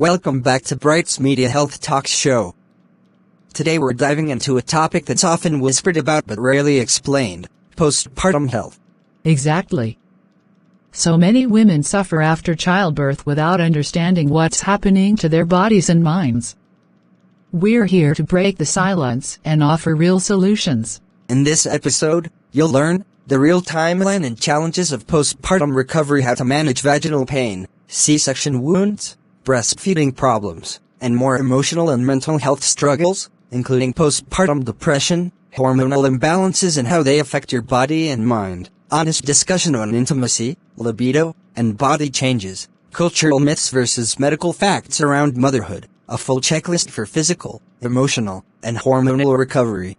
Welcome back to Bright's Media Health Talk Show. Today we're diving into a topic that's often whispered about but rarely explained: postpartum health. Exactly. So many women suffer after childbirth without understanding what's happening to their bodies and minds. We're here to break the silence and offer real solutions. In this episode, you'll learn the real timeline and challenges of postpartum recovery, how to manage vaginal pain, C-section wounds, breastfeeding problems, and more emotional and mental health struggles, including postpartum depression, hormonal imbalances and how they affect your body and mind. Honest discussion on intimacy, libido, and body changes, cultural myths versus medical facts around motherhood, a full checklist for physical, emotional, and hormonal recovery.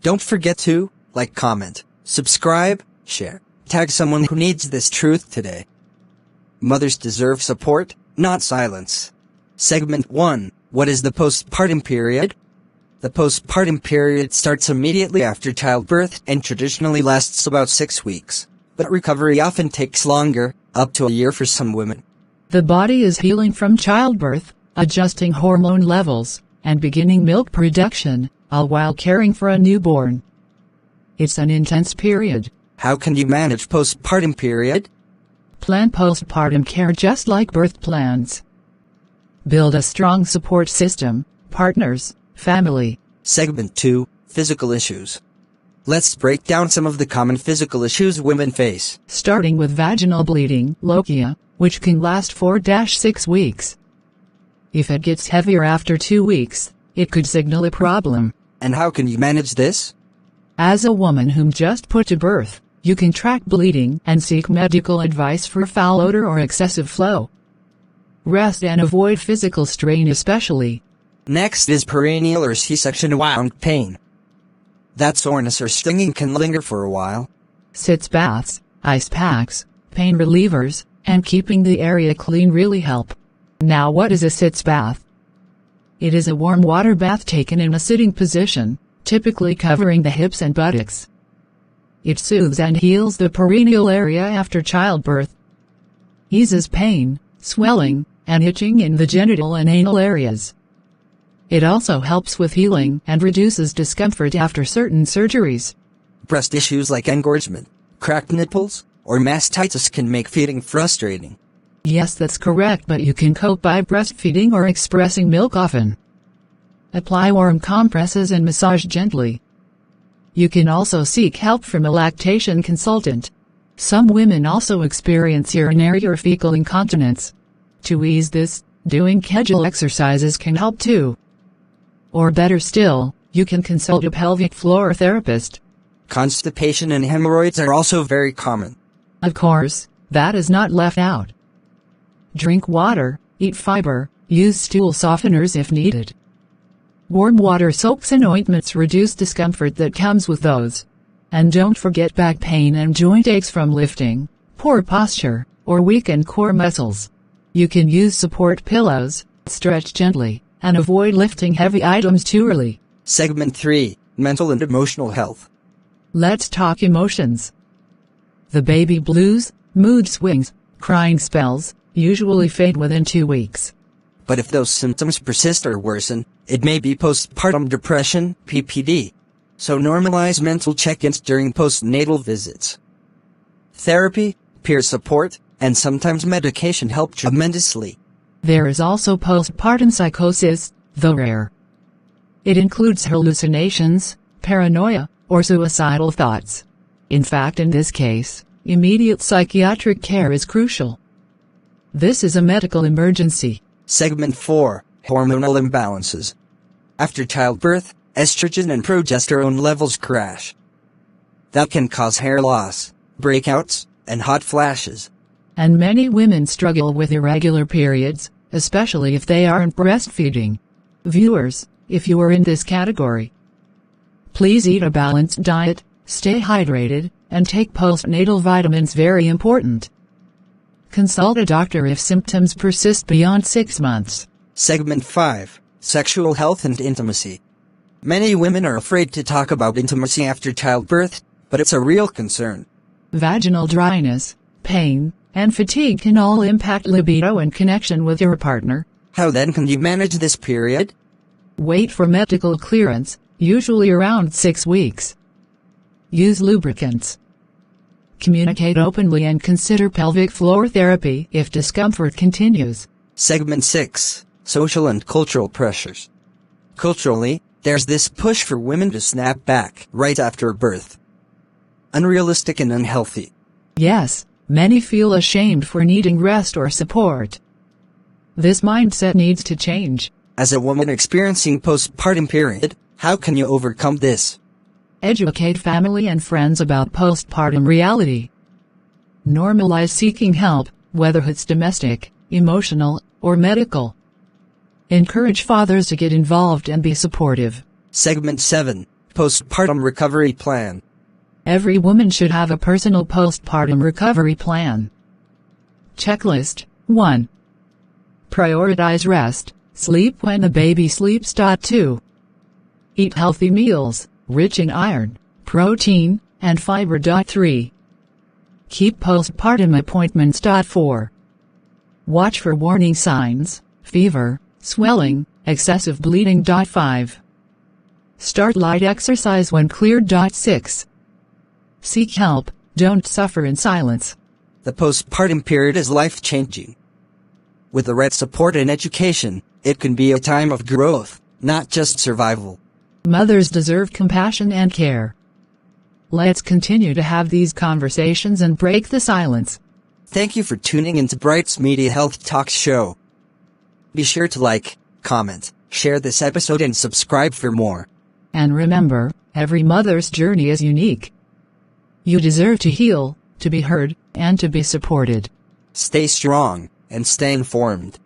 Don't forget to like, comment, subscribe, share, tag someone who needs this truth today. Mothers deserve support, not silence. Segment 1. What is the postpartum period? The postpartum period starts immediately after childbirth and traditionally lasts about 6 weeks, but recovery often takes longer, up to a year for some women. The body is healing from childbirth, adjusting hormone levels, and beginning milk production, all while caring for a newborn. It's an intense period. How can you manage postpartum period? Plan postpartum care just like birth plans. Build a strong support system, partners, family. Segment 2. Physical issues. Let's break down some of the common physical issues women face. Starting with vaginal bleeding, lochia, which can last 4-6 weeks. If it gets heavier after 2 weeks, it could signal a problem. And how can you manage this? As a woman whom just put to birth, you can track bleeding and seek medical advice for foul odor or excessive flow. Rest and avoid physical strain especially. Next is perineal or C-section wound pain. That soreness or stinging can linger for a while. Sitz baths, ice packs, pain relievers, and keeping the area clean really help. Now what is a sitz bath? It is a warm water bath taken in a sitting position, typically covering the hips and buttocks. It soothes and heals the perineal area after childbirth. Eases pain, swelling, and itching in the genital and anal areas. It also helps with healing and reduces discomfort after certain surgeries. Breast issues like engorgement, cracked nipples, or mastitis can make feeding frustrating. Yes, that's correct, but you can cope by breastfeeding or expressing milk often. Apply warm compresses and massage gently. You can also seek help from a lactation consultant. Some women also experience urinary or fecal incontinence. To ease this, doing Kegel exercises can help too. Or better still, you can consult a pelvic floor therapist. Constipation and hemorrhoids are also very common. Of course, that is not left out. Drink water, eat fiber, use stool softeners if needed. Warm water soaks and ointments reduce discomfort that comes with those. And don't forget back pain and joint aches from lifting, poor posture, or weakened core muscles. You can use support pillows, stretch gently, and avoid lifting heavy items too early. Segment 3. Mental and emotional health. Let's talk emotions. The baby blues, mood swings, crying spells, usually fade within 2 weeks. But if those symptoms persist or worsen, it may be postpartum depression, PPD. So normalize mental check-ins during postnatal visits. Therapy, peer support, and sometimes medication help tremendously. There is also postpartum psychosis, though rare. It includes hallucinations, paranoia, or suicidal thoughts. In fact, in this case, immediate psychiatric care is crucial. This is a medical emergency. Segment 4. Hormonal imbalances. After childbirth, estrogen and progesterone levels crash. That can cause hair loss, breakouts, and hot flashes. And many women struggle with irregular periods, especially if they aren't breastfeeding. Viewers, if you are in this category, please eat a balanced diet, stay hydrated, and take postnatal vitamins, very important. Consult a doctor if symptoms persist beyond 6 months. Segment 5. Sexual health and intimacy. Many women are afraid to talk about intimacy after childbirth, but it's a real concern. Vaginal dryness, pain, and fatigue can all impact libido and connection with your partner, How then can you manage this period? Wait for medical clearance, usually around 6 weeks. Use lubricants. Communicate openly and consider pelvic floor therapy if discomfort continues. Segment 6. Social and cultural pressures. Culturally, there's this push for women to snap back right after birth. Unrealistic and unhealthy. Yes, many feel ashamed for needing rest or support. This mindset needs to change. As a woman experiencing postpartum period, how can you overcome this? Educate family and friends about postpartum reality. Normalize seeking help, whether it's domestic, emotional, or medical. Encourage fathers to get involved and be supportive. Segment 7. Postpartum recovery plan. Every woman should have a personal postpartum recovery plan. Checklist 1. Prioritize rest, sleep when the baby sleeps. 2. Eat healthy meals, rich in iron, protein, and fiber. 3. Keep postpartum appointments. 4. Watch for warning signs, fever, swelling, excessive bleeding. 5. Start light exercise when cleared. 6. Seek help, don't suffer in silence. The postpartum period is life-changing. With the right support and education, it can be a time of growth, not just survival. Mothers deserve compassion and care. Let's continue to have these conversations and break the silence. Thank you for tuning into Bright's Media Health Talk show. Be sure to like, comment, share this episode and subscribe for more. And remember, every mother's journey is unique. You deserve to heal, to be heard, and to be supported. Stay strong, and stay informed.